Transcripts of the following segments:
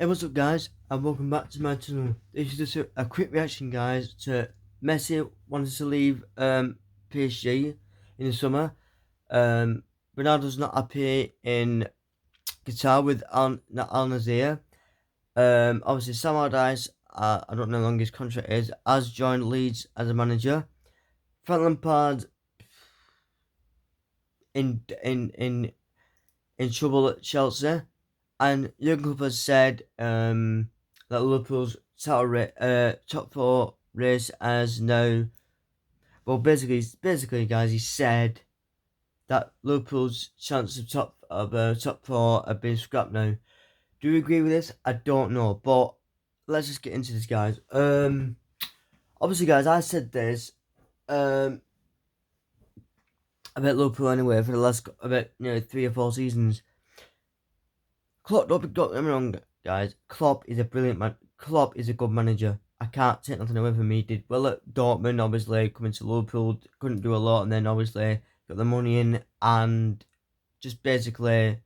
Hey, what's up, guys, and welcome back to my channel. This is just a quick reaction, guys, to Messi wanted to leave PSG in the summer. Ronaldo's not happy in Qatar with Al Nassr. Obviously, Sam Allardyce, I don't know how long his contract is, has joined Leeds as a manager. Frank Lampard in in in in trouble at Chelsea. And Jurgen Klopp has said that Liverpool's top four race as now. Well, basically, guys, he said that Liverpool's chances of top four have been scrapped now. Do you agree with this? I don't know, but let's just get into this, guys. Obviously, guys, I said this um about Liverpool anyway for the last about 3 or 4 seasons. Klopp, don't get me wrong, guys. Klopp is a brilliant man. Klopp is a good manager. I can't take nothing away from him. He did well at Dortmund, obviously, coming to Liverpool, couldn't do a lot, and then obviously got the money in, and just basically,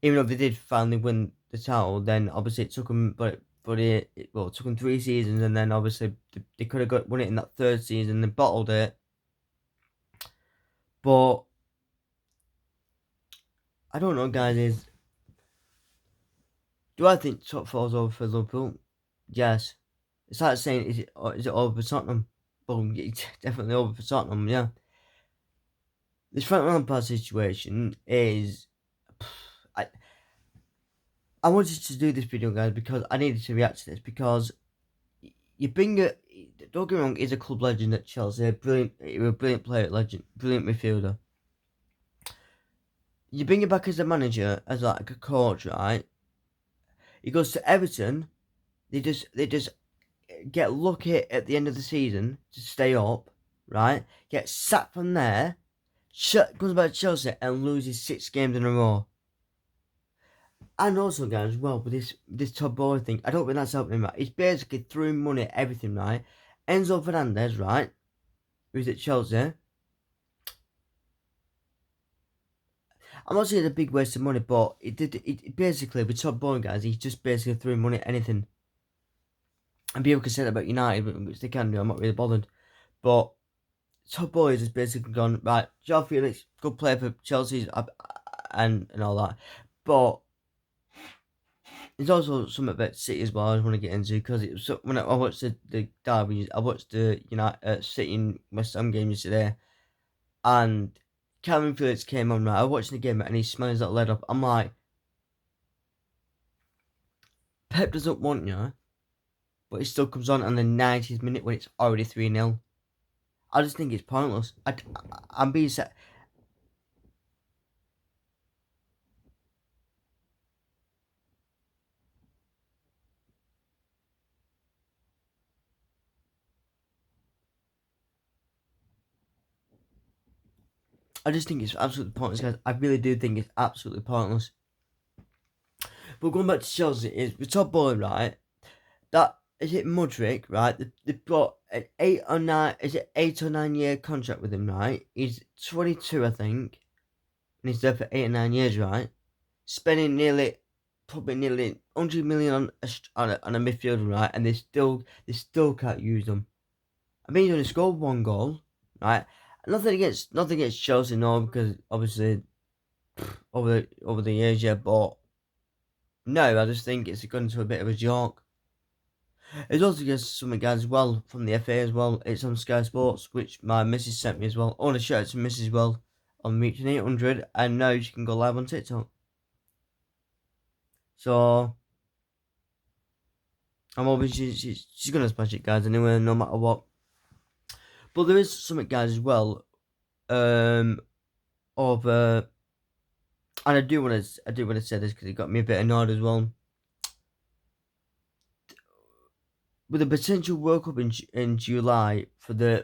even though they did finally win the title, then obviously it took him, it took him 3 seasons, and then obviously they could have won it in that third season. They bottled it, but I don't know, guys. Do I think top four's over for Liverpool? Yes. It's like saying, is it over for Tottenham? Well, it's definitely over for Tottenham, yeah. This Frank Lampard situation is... I, I wanted to do this video, guys, because I needed to react to this, because you bring a... Don't get me wrong, he's a club legend at Chelsea, a brilliant player, legend, brilliant midfielder. You bring him back as a manager, as like a coach, right? He goes to Everton, they just get lucky at the end of the season to stay up, right? Get sacked from there, goes back to Chelsea and loses 6 games in a row. And also, guys, as well, with this top boy thing, I don't think that's helping him out. He's basically throwing money at everything, right? Enzo Fernandez, right, who's at Chelsea. I'm not saying it's a big waste of money, but it basically, with top boy, guys, he's just basically throwing money at anything. And people can say that about United, which they can do. I'm not really bothered. But top boys has basically gone, right, Joao Felix, good player for Chelsea and all that. But there's also something about City as well I want to get into, because it was when I watched the derby, I watched the City and West Ham game yesterday, and Calvin Phillips came on, right. I was watching the game and he smells that lead up. I'm like, Pep doesn't want you, but he still comes on the 90th minute when it's already 3-0. I just think it's pointless. I'm being set. I just think it's absolutely pointless, guys. I really do think it's absolutely pointless. But going back to Chelsea, is the top boy, right? That is it, Mudryk, right? They've got an 8 or 9 year contract with him, right? He's 22, I think, and he's there for 8 or 9 years, right? Spending probably nearly 100 million on a midfielder, right? And they still can't use them. I mean, he's only scored 1 goal, right? Nothing against Chelsea, no, because obviously over the years, yeah. But no, I just think it's gone into a bit of a joke. It's also just something, guys, as well from the FA as well. It's on Sky Sports, which my missus sent me as well. I want to shout out to Mrs. as well on reaching 800, and now she can go live on TikTok. So I'm obviously she's gonna smash it, guys. Anyway, no matter what. But there is something, guys, as well. Of and I do want to say this because it got me a bit annoyed as well. With a potential World Cup in July for the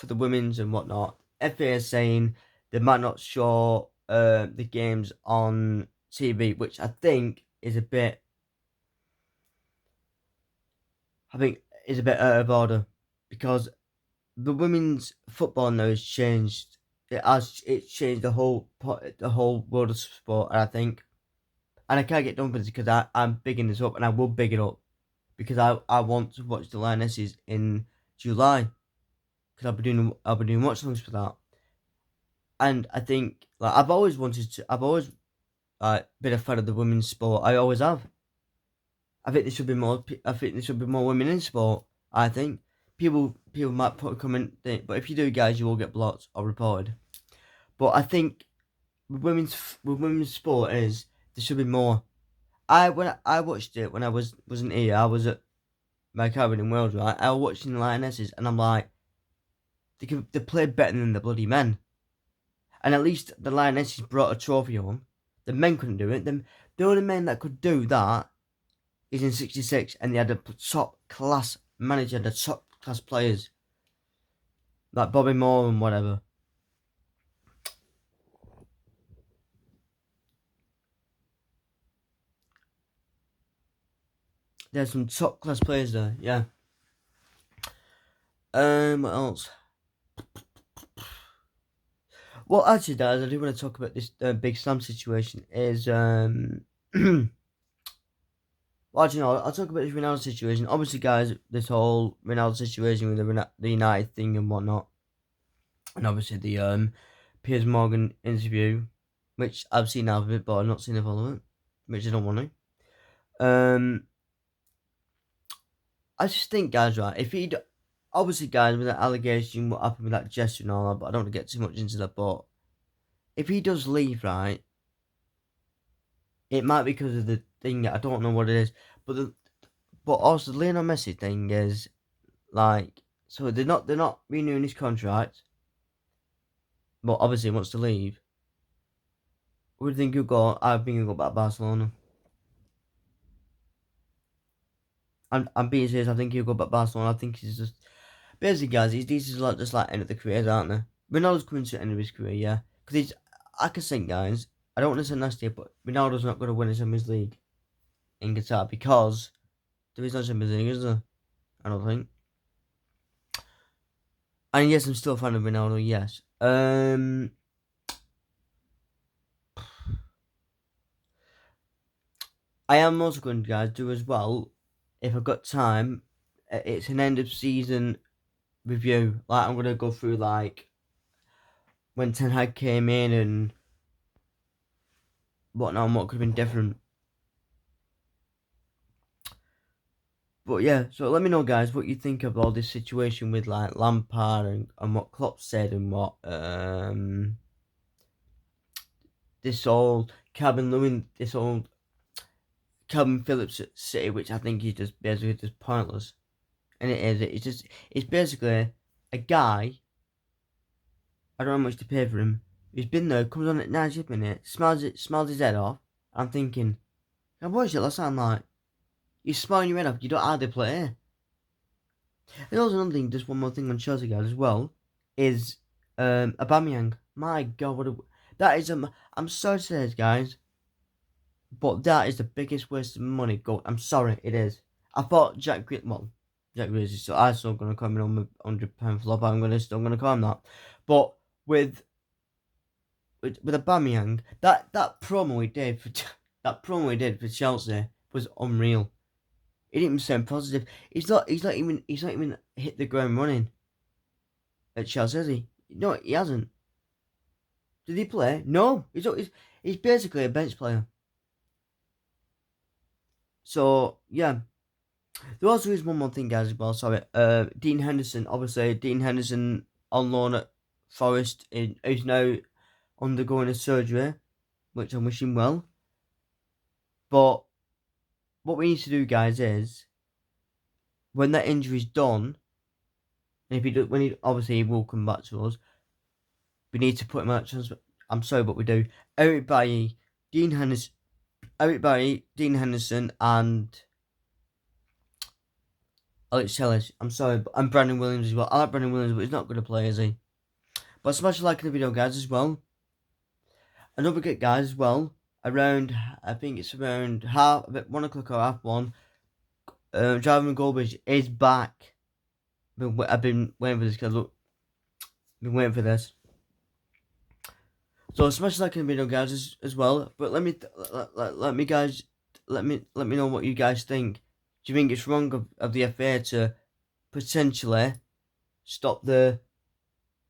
women's and whatnot, FA is saying they might not show the games on TV, which I think is a bit out of order, because the women's football now has changed. It's changed the whole world of sport, and I think and I can't get done with this because I'm bigging this up, and I will big it up because I want to watch the Lionesses in July because I'll be doing watch alongs for that, and I think like I've always been a fan of the women's sport. I always have. I think there should be more. I think there should be more women in sport. I think people might put a comment, but if you do, guys, you will get blocked or reported. But I think with women's sport is there should be more. When I watched it when I wasn't here, I was at my cabin in Wales, right? I was watching the Lionesses, and I'm like, they played better than the bloody men, and at least the Lionesses brought a trophy home. The men couldn't do it. The only men that could do that is in '66, and they had a top class manager, the top class players like Bobby Moore and whatever. There's some top class players there, yeah. What else? Well, actually, guys, I do want to talk about this Big Sam situation. Well, actually, no, I'll talk about this Ronaldo situation. Obviously, guys, this whole Ronaldo situation with the United thing and whatnot, and obviously the Piers Morgan interview, which I've seen half of it, but I've not seen the whole of it, which I don't want to. I just think, guys, right, if he'd obviously, guys, with that allegation, what happened with that gesture and all that, but I don't want to get too much into that. But if he does leave, right, it might be because of the thing. I don't know what it is, but also the Lionel Messi thing is like, so they're not renewing his contract, but obviously he wants to leave. Where do you think he'll go? I think he'll go back to Barcelona. I'm being serious. I think he'll go back to Barcelona. I think he's just basically, guys. These are like just like end of the careers, aren't they? Ronaldo's coming to the end of his career, yeah. Because I can think, guys. I don't want to say nasty, but Ronaldo's not going to win a Champions League in Qatar because there is no Champions League, is there? I don't think. And yes, I'm still a fan of Ronaldo. Yes. I am also going to, guys, do as well if I've got time. It's an end of season review. Like I'm going to go through like when Ten Hag came in and whatnot and what could have been different. But yeah, so let me know, guys, what you think of all this situation with like Lampard and what Klopp said and what this old Calvin Phillips at City, which I think is just basically just pointless. And it is. It's basically a guy. I don't know how much to pay for him. He's been there, comes on at 90th minute, smiles his head off. I'm thinking, I watched it last time. Like, you're smiling your head off. You don't hardly play. And also another thing, just one more thing on Chelsea, guys, as well, is Aubameyang. My God, that is I'm sorry to say this, guys, but that is the biggest waste of money. I'm sorry, it is. I thought Jack Grealish is I'm still gonna come in on the £100 flop. Still gonna call him that. But with Aubameyang, that promo he did for Chelsea was unreal. He didn't even sound positive. He's not even hit the ground running at Chelsea, has he? No, he hasn't. Did he play? No. He's basically a bench player. So yeah. There also is one more thing, guys, as well. Sorry. Dean Henderson. Obviously, Dean Henderson on loan at Forest is now undergoing a surgery, which I'm wishing well. But what we need to do, guys, is when that injury's done, and if he do, when he obviously he will come back to us, we need to put him out. I'm sorry, but we do. Eric Bailly, Dean Henderson, and Alex Telles. I'm sorry, but and Brandon Williams as well. I like Brandon Williams, but he's not going to play, is he? But smash a like in the video, guys, as well. And don't forget, guys, as well. I think it's around about 1 o'clock or 1:30. Driving Goldbridge is back. I've been waiting for this. Cause look, been waiting for this. So smash the like in the video, guys, as well. But let me guys let me know what you guys think. Do you think it's wrong of the FA to potentially stop the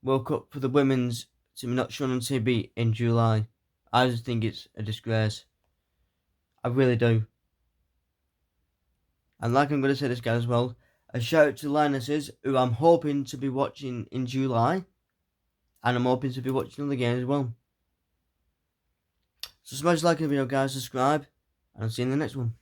World Cup for the women's to be not shown on TV in July? I just think it's a disgrace. I really do. And like I'm going to say this, guys, as well, a shout out to Lionesses, who I'm hoping to be watching in July, and I'm hoping to be watching other games as well. So smash the like in the video, guys, subscribe, and I'll see you in the next one.